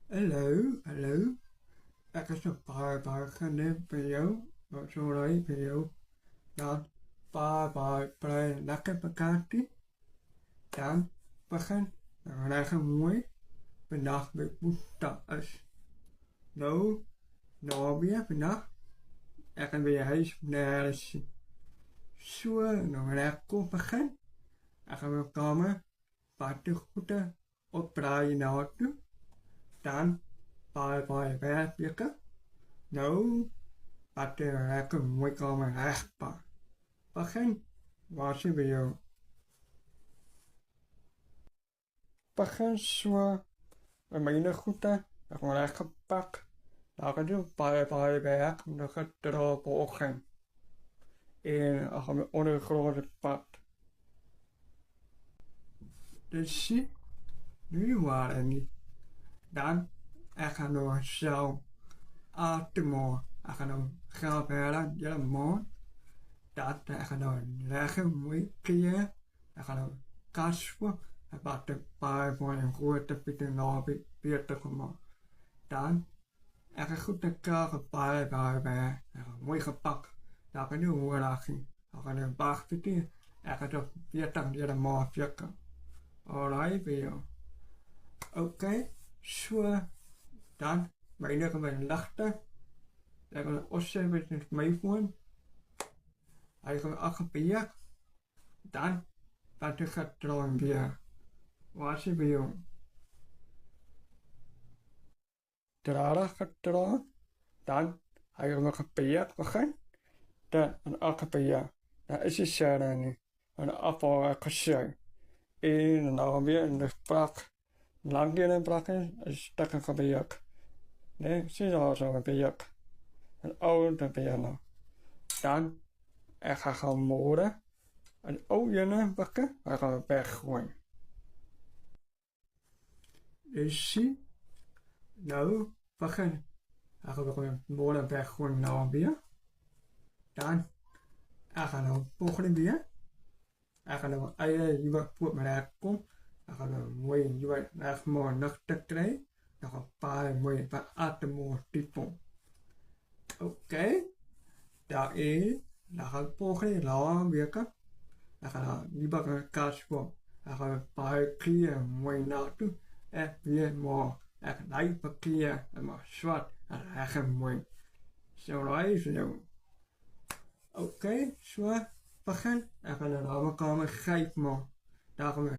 Hello. Ik is een paar geleden video, wat zo leuk video, dan paar play lekker vakantie, dan begin, dan lekker mooi, vandaag met woensdag is. Nou weer vandaag, ik heb weer huis naar zo, dan lekker begin, ik heb een kamer, wat goed opdraaien naar toe, dan paar werkjes. Nou, wat lekker mooi komen rechtbaar. Begin was je video. Begin zo, we menen goed hè. Ik word echt gepakt. Dan ga je paar werk, dan ga je erop ogen. En dan gaan we ondergrond pad. Dus zie, nu waren niet. Dan, ik ga nog zo ademen. Ik ga nog geld halen, helemaal. Dat ik ga nog leggen, mooi keer. Ik ga nog kaspen. Ik pak de paar van een grote pieter nog beter gemaakt. Dan, ik ga goed de kagen paar bij. Ik ga mooi gepakt. Dan ga ik nu oorloging. Ik ga nu wachten. Ik ga toch 40 helemaal checken. Alright, video. Oké, zo. Dan, mijn liggen bij een lachter. Ik ga een osse met een meevoeren. Hij gaat afgepeerd. Dan, wat ik ga trouwen weer. Was je weer? Draden gaat trouwen. Dan, hij gaat nog gepeerd begin. Dan, een afgepeerd. Dan is het zelf niet. Een afval gezegd. En dan weer in de sprak. Lang in de sprak is stukken gebeurd. Nee, zie je al zo gebeurd. Een oude beer. Dan, ik ga gaan moorden. En oude bakken, wij gaan weggooien. Dus zie, nou, begin. Dan gaan we gewoon moorden weggooien nou weer. Dan, ik ga nou volgende weer. Ik ga nou eieren hier voor mijn kom. Ik ga nou mooi hier naar morgen nog te krijgen. Dan gaan een paar mooie van atemoor typen. Oké, daar is. Dan gaan we volgende lang werken. Dan gaan we liever een kaas voor. Dan gaan we een paar keer mooi naartoe. En weer mooi. En lijkt een keer en maar zwart. En echt mooi. Zo is het zo. Oké, zo. Begin. En gaan we de kamer geven. Dan gaan we